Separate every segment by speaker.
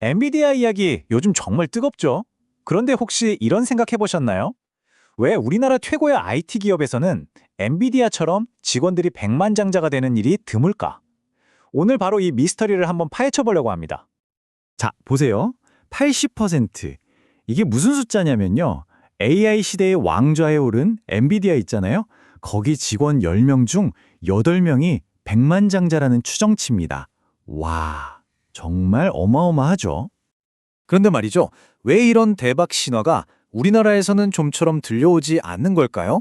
Speaker 1: 엔비디아 이야기 요즘 정말 뜨겁죠? 그런데 혹시 이런 생각 해보셨나요? 왜 우리나라 최고의 IT 기업에서는 엔비디아처럼 직원들이 백만장자가 되는 일이 드물까? 오늘 바로 이 미스터리를 한번 파헤쳐 보려고 합니다.
Speaker 2: 자, 보세요. 80%. 이게 무슨 숫자냐면요. AI 시대의 왕좌에 오른 엔비디아 있잖아요. 거기 직원 10명 중 8명이 백만장자라는 추정치입니다. 와, 정말 어마어마하죠?
Speaker 3: 그런데 말이죠. 왜 이런 대박 신화가 우리나라에서는 좀처럼 들려오지 않는 걸까요?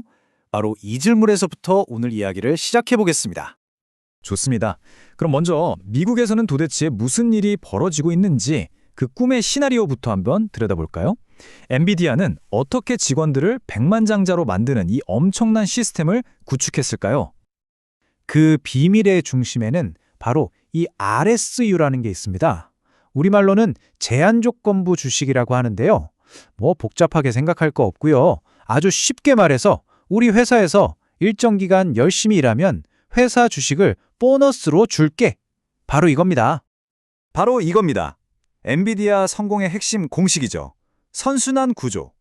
Speaker 3: 바로 이 질문에서부터 오늘 이야기를 시작해 보겠습니다.
Speaker 1: 좋습니다. 그럼 먼저 미국에서는 도대체 무슨 일이 벌어지고 있는지 그 꿈의 시나리오부터 한번 들여다볼까요? 엔비디아는 어떻게 직원들을 백만장자로 만드는 이 엄청난 시스템을 구축했을까요? 그 비밀의 중심에는 바로 이 RSU라는 게 있습니다. 우리말로는 제한조건부 주식이라고 하는데요. 뭐 복잡하게 생각할 거 없고요. 아주 쉽게 말해서 우리 회사에서 일정 기간 열심히 일하면 회사 주식을 보너스로 줄게. 바로 이겁니다.
Speaker 3: 바로 이겁니다. 엔비디아 성공의 핵심 공식이죠. 선순환 구조.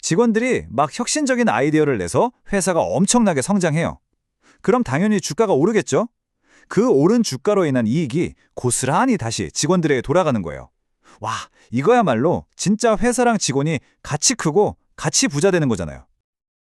Speaker 3: 직원들이 막 혁신적인 아이디어를 내서 회사가 엄청나게 성장해요. 그럼 당연히 주가가 오르겠죠? 그 오른 주가로 인한 이익이 고스란히 다시 직원들에게 돌아가는 거예요. 와, 이거야말로 진짜 회사랑 직원이 같이 크고 같이 부자 되는 거잖아요.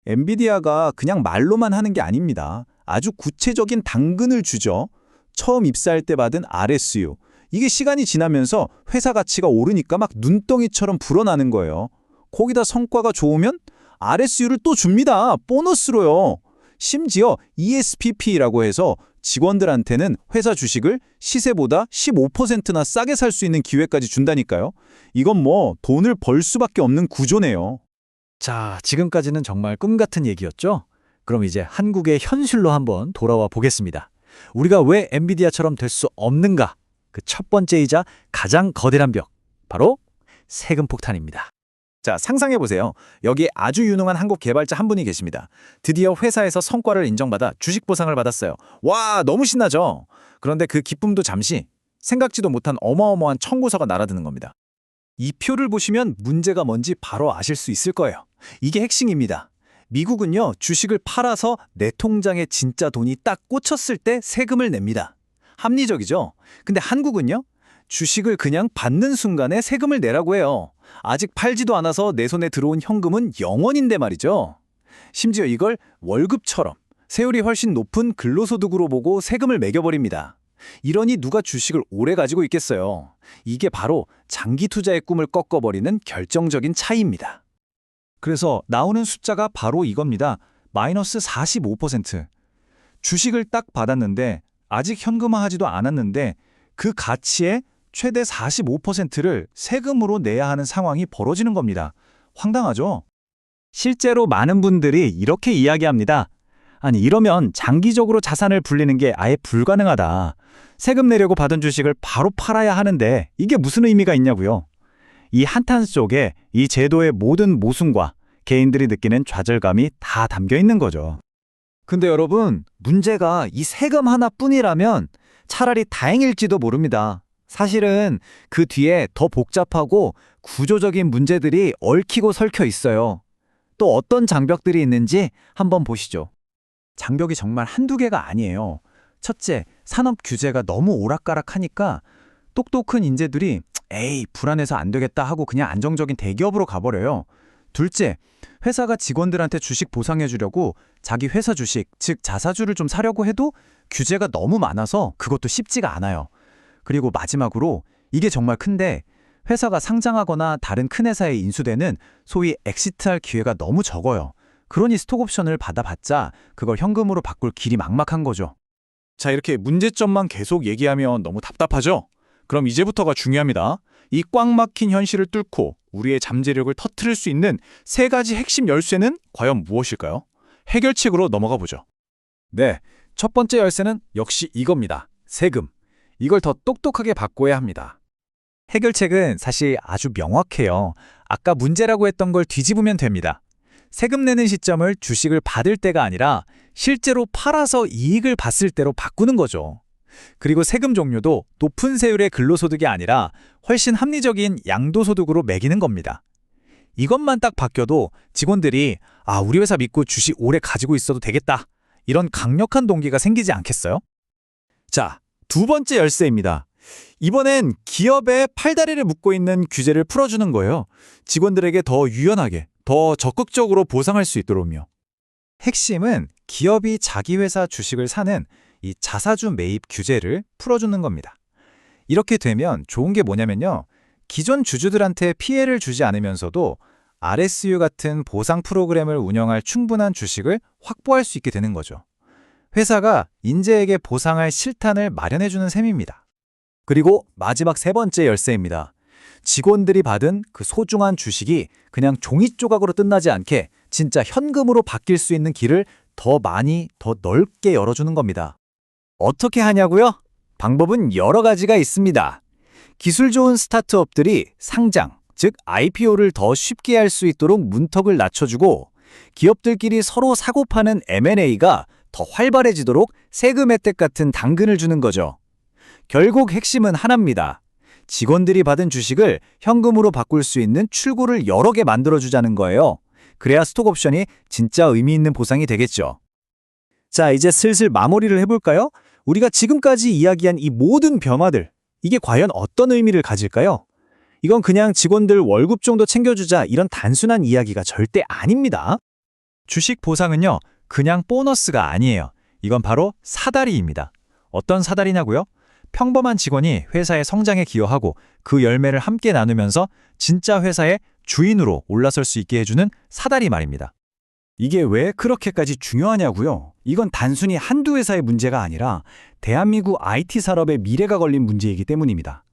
Speaker 2: 엔비디아가 그냥 말로만 하는 게 아닙니다. 아주 구체적인 당근을 주죠. 처음 입사할 때 받은 RSU. 이게 시간이 지나면서 회사 가치가 오르니까 막 눈덩이처럼 불어나는 거예요. 거기다 성과가 좋으면 RSU를 또 줍니다. 보너스로요. 심지어 ESPP라고 해서 직원들한테는 회사 주식을 시세보다 15%나 싸게 살 수 있는 기회까지 준다니까요. 이건 뭐 돈을 벌 수밖에 없는 구조네요.
Speaker 1: 자, 지금까지는 정말 꿈 같은 얘기였죠? 그럼 이제 한국의 현실로 한번 돌아와 보겠습니다. 우리가 왜 엔비디아처럼 될 수 없는가? 그 첫 번째이자 가장 거대한 벽, 바로 세금 폭탄입니다.
Speaker 3: 자, 상상해보세요. 여기 아주 유능한 한국 개발자 한 분이 계십니다. 드디어 회사에서 성과를 인정받아 주식 보상을 받았어요. 와, 너무 신나죠? 그런데 그 기쁨도 잠시 생각지도 못한 어마어마한 청구서가 날아드는 겁니다. 이 표를 보시면 문제가 뭔지 바로 아실 수 있을 거예요. 이게 핵심입니다. 미국은요, 주식을 팔아서 내 통장에 진짜 돈이 딱 꽂혔을 때 세금을 냅니다. 합리적이죠? 근데 한국은요, 주식을 그냥 받는 순간에 세금을 내라고 해요. 아직 팔지도 않아서 내 손에 들어온 현금은 0원인데 말이죠. 심지어 이걸 월급처럼 세율이 훨씬 높은 근로소득으로 보고 세금을 매겨버립니다. 이러니 누가 주식을 오래 가지고 있겠어요. 이게 바로 장기 투자의 꿈을 꺾어버리는 결정적인 차이입니다.
Speaker 1: 그래서 나오는 숫자가 바로 이겁니다. 마이너스 45%. 주식을 딱 받았는데 아직 현금화하지도 않았는데 그 가치의 최대 45%를 세금으로 내야 하는 상황이 벌어지는 겁니다. 황당하죠?
Speaker 2: 실제로 많은 분들이 이렇게 이야기합니다. 아니, 이러면 장기적으로 자산을 불리는 게 아예 불가능하다. 세금 내려고 받은 주식을 바로 팔아야 하는데 이게 무슨 의미가 있냐고요. 이 한탄 속에 이 제도의 모든 모순과 개인들이 느끼는 좌절감이 다 담겨 있는 거죠.
Speaker 3: 근데 여러분, 문제가 이 세금 하나뿐이라면 차라리 다행일지도 모릅니다. 사실은 그 뒤에 더 복잡하고 구조적인 문제들이 얽히고 설켜 있어요. 또 어떤 장벽들이 있는지 한번 보시죠.
Speaker 1: 장벽이 정말 한두 개가 아니에요. 첫째, 산업 규제가 너무 오락가락하니까 똑똑한 인재들이 에이, 불안해서 안 되겠다 하고 그냥 안정적인 대기업으로 가버려요. 둘째, 회사가 직원들한테 주식 보상해 주려고 자기 회사 주식, 즉 자사주를 좀 사려고 해도 규제가 너무 많아서 그것도 쉽지가 않아요. 그리고 마지막으로 이게 정말 큰데 회사가 상장하거나 다른 큰 회사에 인수되는 소위 엑시트할 기회가 너무 적어요. 그러니 스톡옵션을 받아봤자 그걸 현금으로 바꿀 길이 막막한 거죠.
Speaker 3: 자, 이렇게 문제점만 계속 얘기하면 너무 답답하죠? 그럼 이제부터가 중요합니다. 이 꽉 막힌 현실을 뚫고 우리의 잠재력을 터뜨릴 수 있는 세 가지 핵심 열쇠는 과연 무엇일까요? 해결책으로 넘어가 보죠.
Speaker 1: 네, 첫 번째 열쇠는 역시 이겁니다. 세금. 이걸 더 똑똑하게 바꿔야 합니다. 해결책은 사실 아주 명확해요. 아까 문제라고 했던 걸 뒤집으면 됩니다. 세금 내는 시점을 주식을 받을 때가 아니라 실제로 팔아서 이익을 봤을 때로 바꾸는 거죠. 그리고 세금 종류도 높은 세율의 근로소득이 아니라 훨씬 합리적인 양도소득으로 매기는 겁니다. 이것만 딱 바뀌어도 직원들이 우리 회사 믿고 주식 오래 가지고 있어도 되겠다. 이런 강력한 동기가 생기지 않겠어요?
Speaker 2: 자, 두 번째 열쇠입니다. 이번엔 기업의 팔다리를 묶고 있는 규제를 풀어주는 거예요. 직원들에게 더 유연하게, 더 적극적으로 보상할 수 있도록요.
Speaker 1: 핵심은 기업이 자기 회사 주식을 사는 이 자사주 매입 규제를 풀어주는 겁니다. 이렇게 되면 좋은 게 뭐냐면요. 기존 주주들한테 피해를 주지 않으면서도 RSU 같은 보상 프로그램을 운영할 충분한 주식을 확보할 수 있게 되는 거죠. 회사가 인재에게 보상할 실탄을 마련해주는 셈입니다.
Speaker 2: 그리고 마지막 세 번째 열쇠입니다. 직원들이 받은 그 소중한 주식이 그냥 종이 조각으로 끝나지 않게 진짜 현금으로 바뀔 수 있는 길을 더 많이, 더 넓게 열어주는 겁니다. 어떻게 하냐고요? 방법은 여러 가지가 있습니다. 기술 좋은 스타트업들이 상장, 즉 IPO를 더 쉽게 할 수 있도록 문턱을 낮춰주고 기업들끼리 서로 사고 파는 M&A가 더 활발해지도록 세금 혜택 같은 당근을 주는 거죠. 결국 핵심은 하나입니다. 직원들이 받은 주식을 현금으로 바꿀 수 있는 출구를 여러 개 만들어주자는 거예요. 그래야 스톡옵션이 진짜 의미 있는 보상이 되겠죠. 자, 이제 슬슬 마무리를 해볼까요? 우리가 지금까지 이야기한 이 모든 변화들, 이게 과연 어떤 의미를 가질까요? 이건 그냥 직원들 월급 정도 챙겨주자 이런 단순한 이야기가 절대 아닙니다.
Speaker 1: 주식 보상은요, 그냥 보너스가 아니에요. 이건 바로 사다리입니다. 어떤 사다리냐고요? 평범한 직원이 회사의 성장에 기여하고 그 열매를 함께 나누면서 진짜 회사의 주인으로 올라설 수 있게 해주는 사다리 말입니다.
Speaker 2: 이게 왜 그렇게까지 중요하냐고요? 이건 단순히 한두 회사의 문제가 아니라 대한민국 IT 산업의 미래가 걸린 문제이기 때문입니다.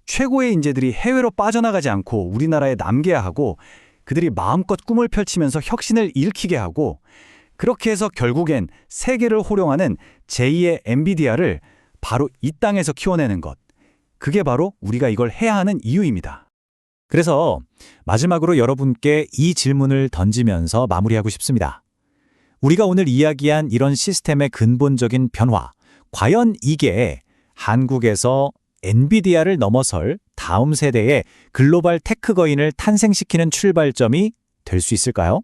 Speaker 2: 최고의 인재들이 해외로 빠져나가지 않고 우리나라에 남겨야 하고 그들이 마음껏 꿈을 펼치면서 혁신을 일으키게 하고 그렇게 해서 결국엔 세계를 호령하는 제2의 엔비디아를 바로 이 땅에서 키워내는 것. 그게 바로 우리가 이걸 해야 하는 이유입니다.
Speaker 1: 그래서 마지막으로 여러분께 이 질문을 던지면서 마무리하고 싶습니다. 우리가 오늘 이야기한 이런 시스템의 근본적인 변화, 과연 이게 한국에서 엔비디아를 넘어설 다음 세대의 글로벌 테크 거인을 탄생시키는 출발점이 될 수 있을까요?